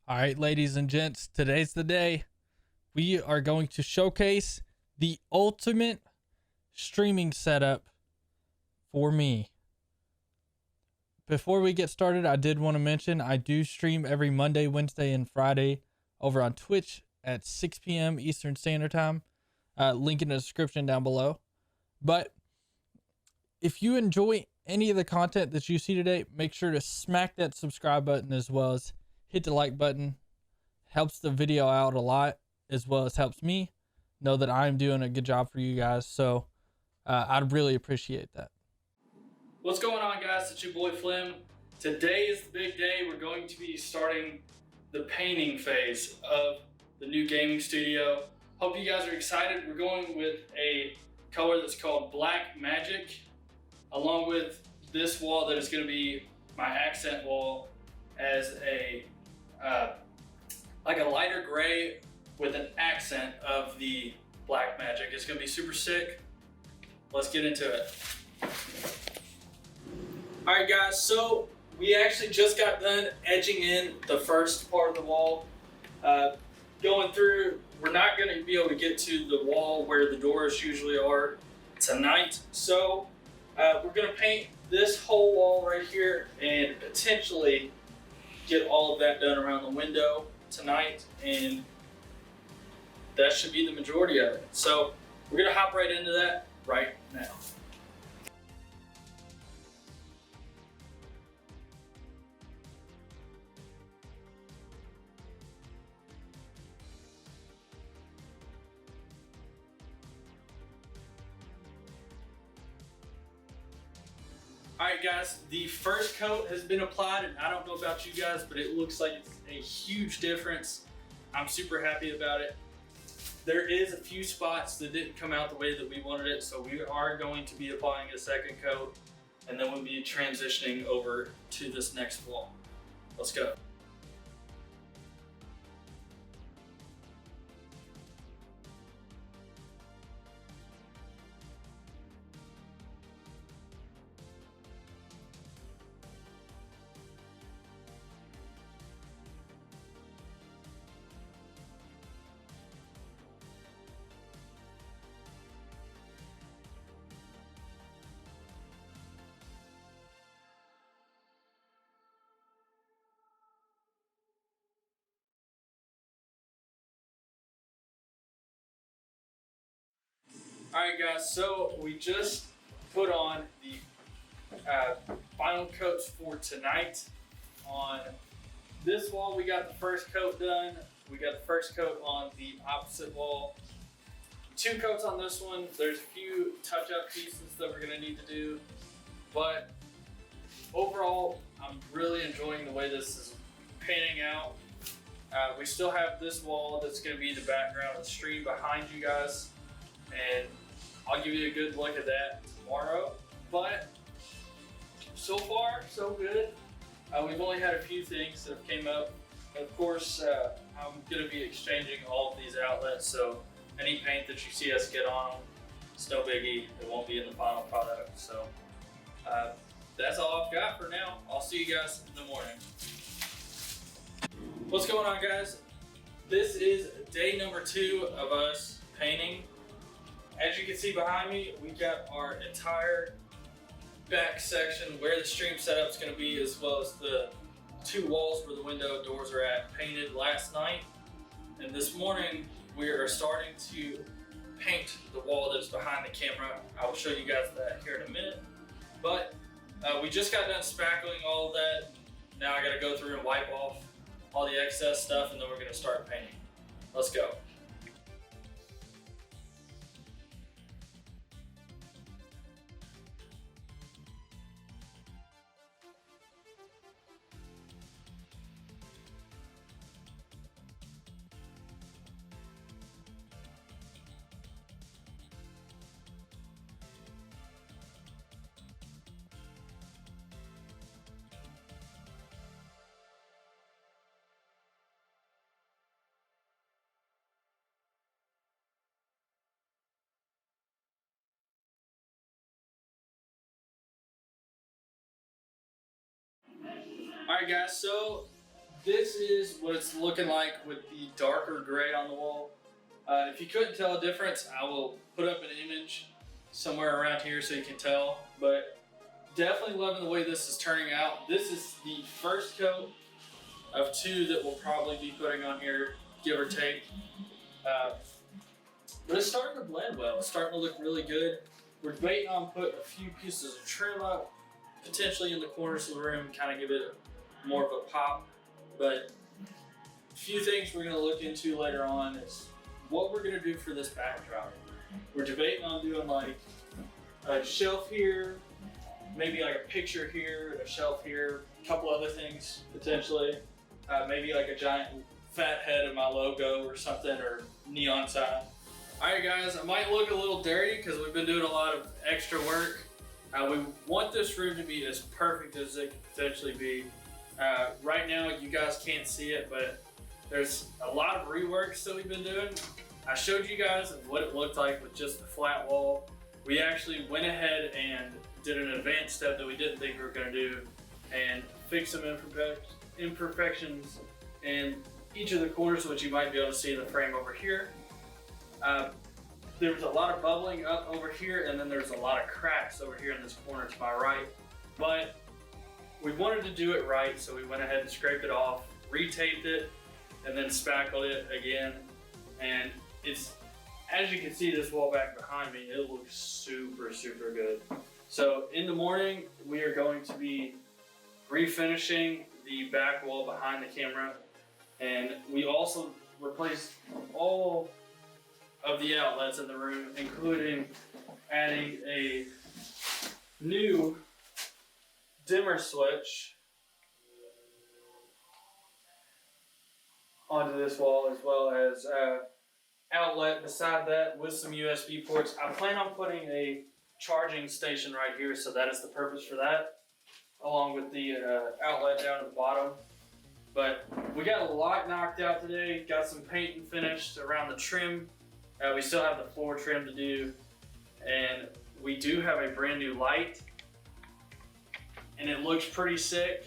All right, ladies and gents, today's the day. We are going to showcase the ultimate streaming setup for me. Before we get started, I did want to mention I do stream every Monday, Wednesday, and Friday over on Twitch at 6 p.m. Eastern Standard Time. Link in the description down below. But if you enjoy any of the content that you see today, make sure to smack that subscribe button as well as hit the like button. Helps the video out a lot, as well as helps me know that I'm doing a good job for you guys. So I'd really appreciate that. What's going on, guys? It's your boy Flim. Today is the big day. We're going to be starting the painting phase of the new gaming studio. Hope you guys are excited. We're going with a color that's called Black Magic, along with this wall that is going to be my accent wall as a like a lighter gray with an accent of the Black Magic. It's going to be super sick. Let's get into it. All right, guys, so we actually just got done edging in the first part of the wall. Going through, we're not going to be able to get to the wall where the doors usually are tonight. So we're going to paint this whole wall right here and potentially get all of that done around the window tonight, and that should be the majority of it. So we're going to hop right into that right now. Alright guys, the first coat has been applied, and I don't know about you guys, but it looks like it's a huge difference. I'm super happy about it. There is a few spots that didn't come out the way that we wanted it, so we are going to be applying a second coat, and then we'll be transitioning over to this next wall. Let's go. Alright guys, so we just put on the final coats for tonight. On this wall, we got the first coat done. We got the first coat on the opposite wall. 2 coats on this one. There's a few touch-up pieces that we're going to need to do, but overall, I'm really enjoying the way this is panning out. We still have this wall that's going to be the background of the stream behind you guys, and I'll give you a good look at that tomorrow. But so far, so good. We've only had a few things that have came up. Of course, I'm going to be exchanging all of these outlets, so any paint that you see us get on them, it's no biggie. It won't be in the final product. So that's all I've got for now. I'll see you guys in the morning. What's going on, guys? This is day number 2 of us painting. As you can see behind me, we got our entire back section where the stream setup is going to be, as well as the 2 walls where the window doors are at, painted last night. And this morning, we are starting to paint the wall that's behind the camera. I will show you guys that here in a minute. But we just got done spackling all of that. Now I got to go through and wipe off all the excess stuff, and then we're going to start painting. Let's go. Alright guys, so this is what it's looking like with the darker gray on the wall. If you couldn't tell a difference, I will put up an image somewhere around here so you can tell. But definitely loving the way this is turning out. This is the first coat of 2 that we'll probably be putting on here, give or take. But it's starting to blend well. It's starting to look really good. We're debating on putting a few pieces of trim up, potentially in the corners of the room, kind of give it more of a pop. But a few things we're going to look into later on is what we're going to do for this backdrop. We're debating on doing like a shelf here, maybe like a picture here, a shelf here, a couple other things potentially. Maybe like a giant fat head of my logo or something, or neon sign. Alright guys, I might look a little dirty because we've been doing a lot of extra work. We want this room to be as perfect as it could potentially be. Right now you guys can't see it, but there's a lot of reworks that we've been doing. I showed you guys what it looked like with just the flat wall. We actually went ahead and did an advanced step that we didn't think we were going to do and fixed some imperfections in each of the corners, which you might be able to see in the frame over here. There was a lot of bubbling up over here, and then there's a lot of cracks over here in this corner to my right. But we wanted to do it right, so we went ahead and scraped it off, retaped it, and then spackled it again. And it's, as you can see, this wall back behind me, it looks super, super good. So in the morning, we are going to be refinishing the back wall behind the camera. And we also replaced all of the outlets in the room, including adding a new dimmer switch onto this wall, as well as outlet beside that with some USB ports. I plan on putting a charging station right here, so that is the purpose for that, along with the outlet down at the bottom. But we got a lot knocked out today, got some painting finished around the trim. We still have the floor trim to do, and we do have a brand new light, and it looks pretty sick.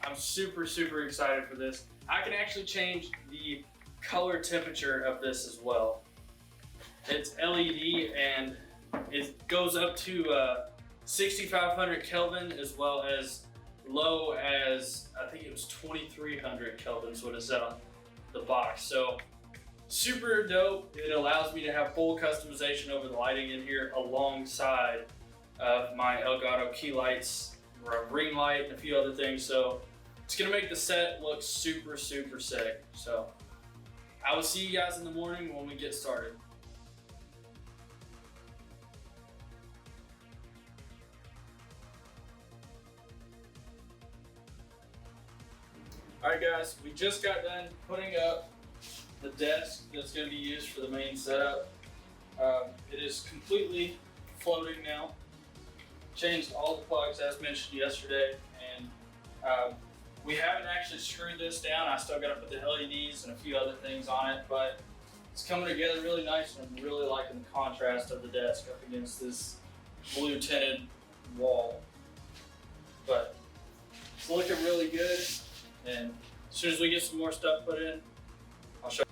I'm super, super excited for this. I can actually change the color temperature of this as well. It's LED, and it goes up to 6,500 Kelvin, as well as low as, I think it was 2,300 Kelvin is what it said on the box. So super dope. It allows me to have full customization over the lighting in here, alongside of my Elgato key lights, ring light, and a few other things. So it's gonna make the set look super, super sick. So I will see you guys in the morning when we get started. Alright guys, we just got done putting up the desk that's going to be used for the main setup. It is completely floating now. Changed all the plugs as mentioned yesterday, and we haven't actually screwed this down. I still got to put the LEDs and a few other things on it, but it's coming together really nice, and I'm really liking the contrast of the desk up against this blue tinted wall. But it's looking really good, and as soon as we get some more stuff put in, I'll show you.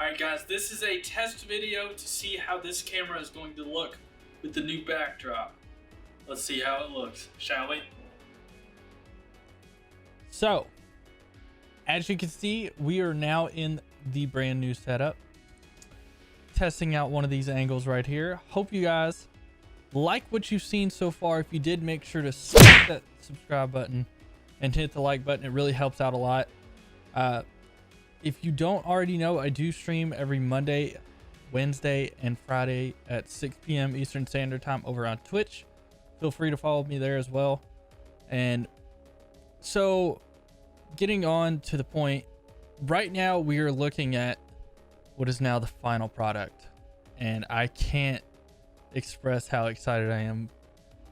Alright guys, this is a test video to see how this camera is going to look with the new backdrop. Let's see how it looks, shall we? So, as you can see, we are now in the brand new setup. Testing out one of these angles right here. Hope you guys like what you've seen so far. If you did, make sure to smash that subscribe button and hit the like button. It really helps out a lot. If you don't already know, I do stream every Monday, Wednesday, and Friday at 6 p.m. Eastern Standard Time over on Twitch. Feel free to follow me there as well. And so, getting on to the point, right now we are looking at what is now the final product. And I can't express how excited I am.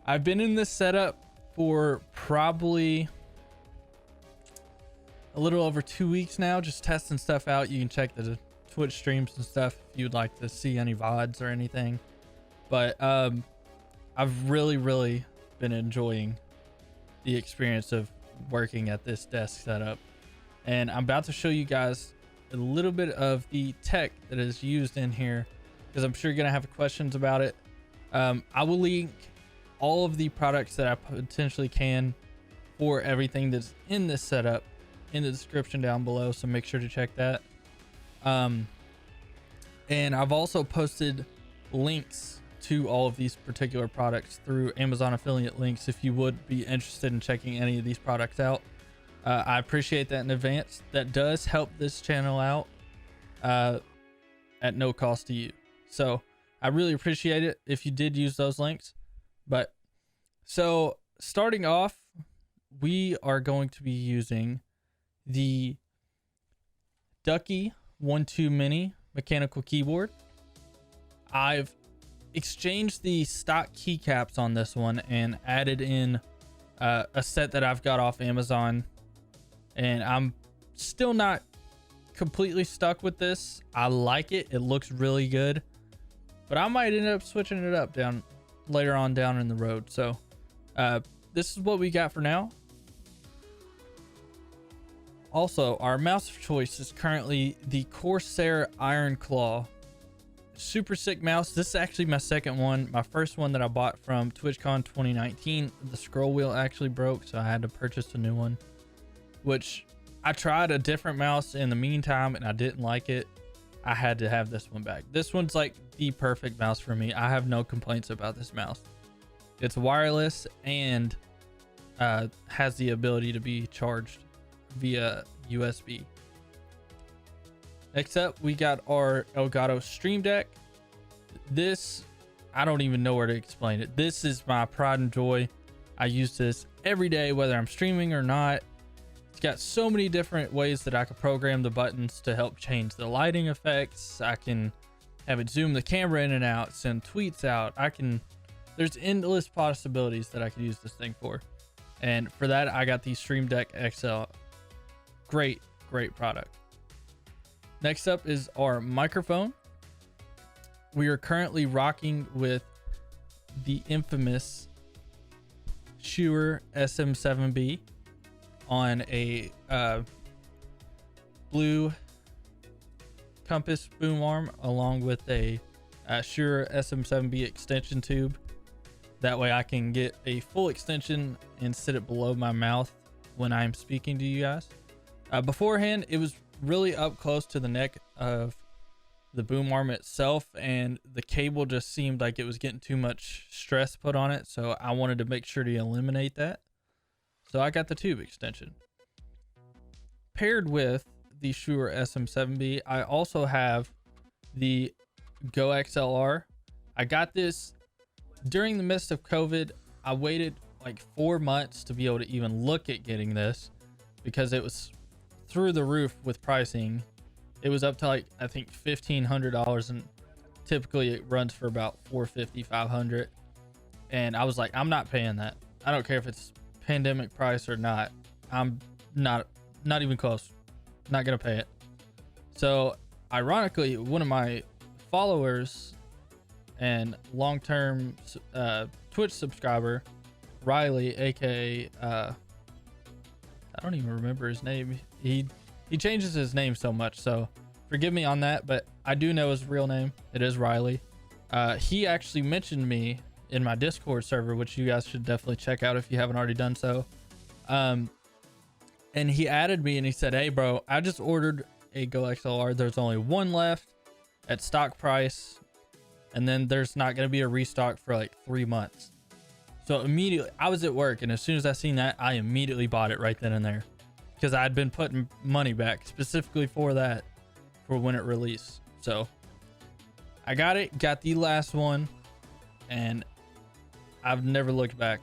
I've been in this setup for probably a little over 2 weeks now, just testing stuff out. You can check the Twitch streams and stuff if you'd like to see any VODs or anything. But I've really been enjoying the experience of working at this desk setup. And I'm about to show you guys a little bit of the tech that is used in here, because I'm sure you're gonna have questions about it. I will link all of the products that I potentially can for everything that's in this setup in the description down below, so make sure to check that. And I've also posted links to all of these particular products through Amazon affiliate links if you would be interested in checking any of these products out. I appreciate that in advance. That does help this channel out at no cost to you, so I really appreciate it if you did use those links. But so starting off, we are going to be using the Ducky 1.2 Mini mechanical keyboard. I've exchanged the stock keycaps on this one and added in a set that I've got off Amazon, and I'm still not completely stuck with this. I like it. It looks really good, but I might end up switching it up later on down in the road. So this is what we got for now. Also, our mouse of choice is currently the Corsair Iron Claw. Super sick mouse. This is actually my second one. My first one that I bought from TwitchCon 2019, the scroll wheel actually broke, so I had to purchase a new one, which I tried a different mouse in the meantime and I didn't like it. I had to have this one back. This one's like the perfect mouse for me. I have no complaints about this mouse. It's wireless and has the ability to be charged via USB. Next up, we got our Elgato Stream Deck. This, I don't even know where to explain it. This is my pride and joy. I use this every day, whether I'm streaming or not. It's got so many different ways that I can program the buttons to help change the lighting effects. I can have it zoom the camera in and out, send tweets out. There's endless possibilities that I could use this thing for. And for that, I got the Stream Deck XL. Great product. Next up is our microphone. We are currently rocking with the infamous Shure SM7B on a blue compass boom arm, along with a Shure SM7B extension tube. That way I can get a full extension and sit it below my mouth when I'm speaking to you guys. Beforehand, it was really up close to the neck of the boom arm itself, and the cable just seemed like it was getting too much stress put on it, so I wanted to make sure to eliminate that. So I got the tube extension. Paired with the Shure SM7B, I also have the Go XLR. I got this during the midst of COVID. I waited like 4 months to be able to even look at getting this, because it was through the roof with pricing. It was up to like, I think $1,500, and typically it runs for about $450, $500. And I was like, I'm not paying that. I don't care if it's pandemic price or not. I'm not even close. Not gonna pay it. So ironically, one of my followers and long-term Twitch subscriber, Riley, aka I don't even remember his name. He changes his name so much, so forgive me on that, but I do know his real name. It is Riley. He actually mentioned me in my Discord server, which you guys should definitely check out if you haven't already done so. And he added me and he said, hey bro, I just ordered a Go XLR. There's only one left at stock price, and then there's not going to be a restock for like 3 months. So immediately I was at work, and as soon as I seen that, I immediately bought it right then and there, because I'd been putting money back specifically for that, for when it released. So I got the last one, and I've never looked back.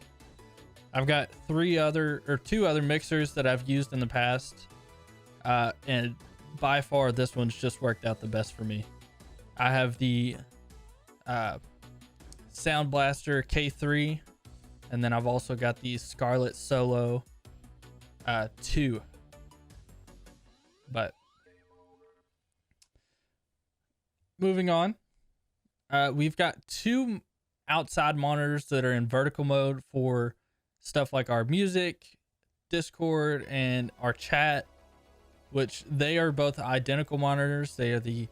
I've got two other mixers that I've used in the past, and by far this one's just worked out the best for me. I have the Sound Blaster K3, and then I've also got the Scarlett Solo 2. But moving on, we've got 2 outside monitors that are in vertical mode for stuff like our music, Discord, and our chat, which they are both identical monitors. They are the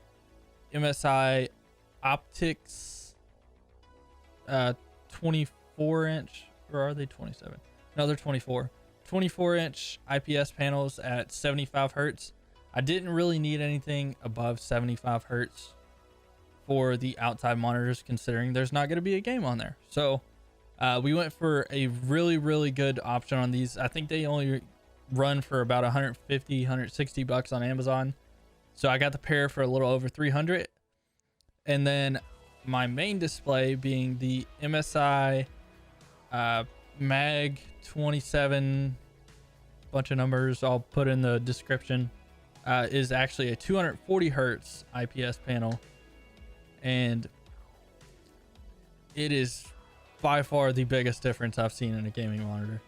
MSI Optics 24 inch, or are they 27? No, they're 24 inch IPS panels at 75 hertz. I didn't really need anything above 75 hertz for the outside monitors, considering there's not going to be a game on there. So we went for a really good option on these. I think they only run for about 150, 160 bucks on Amazon. So I got the pair for a little over 300. And then my main display, being the MSI Mag 27, bunch of numbers I'll put in the description, is actually a 240 hertz IPS panel, and it is by far the biggest difference I've seen in a gaming monitor.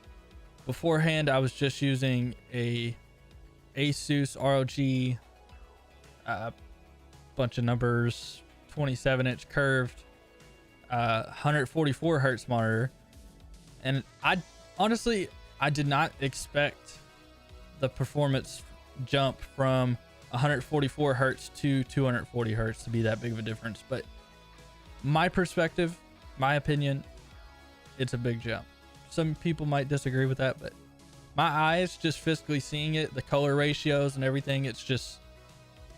Beforehand, I was just using a Asus ROG bunch of numbers 27 inch curved 144 hertz monitor, and I did not expect the performance jump from 144 hertz to 240 hertz to be that big of a difference. But my perspective, my opinion, it's a big jump. Some people might disagree with that, but my eyes, just physically seeing it, the color ratios and everything, it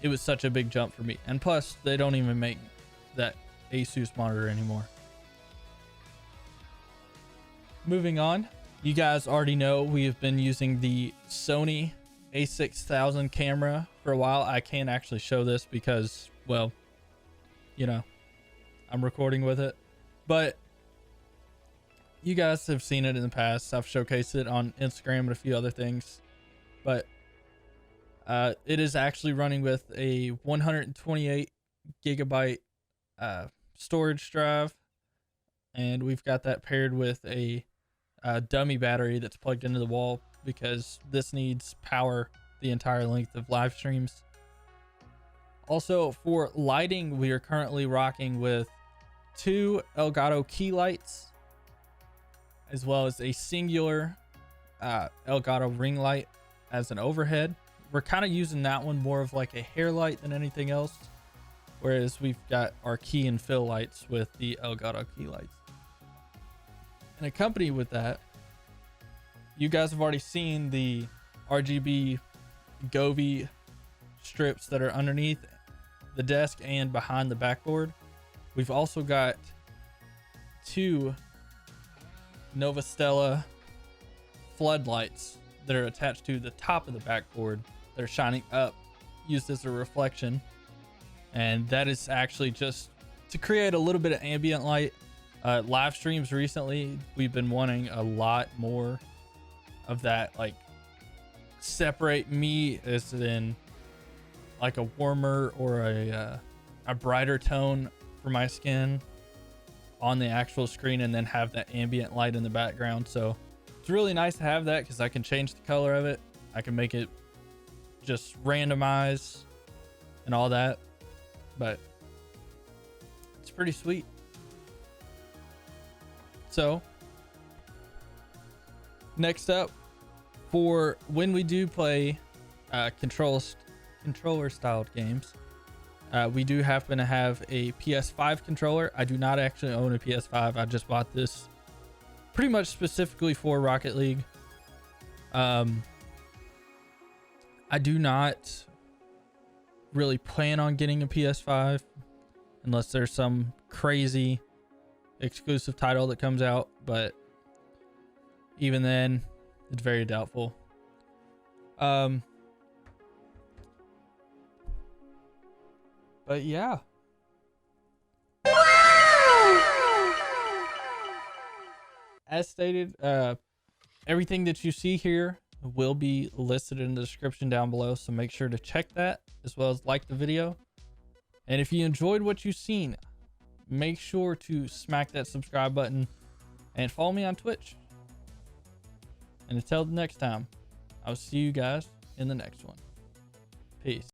was such a big jump for me. And plus, they don't even make that Asus monitor anymore. Moving on, you guys already know we have been using the Sony a6000 camera for a while. I can't actually show this because, well, you know, I'm recording with it, but you guys have seen it in the past. I've showcased it on Instagram and a few other things, but it is actually running with a 128 gigabyte storage drive, and we've got that paired with a dummy battery that's plugged into the wall, because this needs power the entire length of live streams. Also, for lighting, we are currently rocking with 2 Elgato key lights, as well as a singular Elgato ring light as an overhead. We're kind of using that one more of like a hair light than anything else, whereas we've got our key and fill lights with the Elgato key lights. And accompanied with that, you guys have already seen the RGB Govee strips that are underneath the desk and behind the backboard. We've also got 2 Novastella floodlights that are attached to the top of the backboard that are shining up, used as a reflection. And that is actually just to create a little bit of ambient light. Live streams recently, we've been wanting a lot more of that, like separate me as in like a warmer or a brighter tone for my skin on the actual screen, and then have that ambient light in the background. So it's really nice to have that, because I can change the color of it. I can make it just randomize and all that, but it's pretty sweet. So next up, for when we do play control controller styled games. We do happen to have a PS5 controller. I do not actually own a PS5. I just bought this pretty much specifically for Rocket League. I do not really plan on getting a PS5 unless there's some crazy exclusive title that comes out, but even then it's very doubtful. But yeah, as stated, everything that you see here will be listed in the description down below, so make sure to check that, as well as like the video. And if you enjoyed what you've seen, make sure to smack that subscribe button and follow me on Twitch. And until the next time, I'll see you guys in the next one. Peace.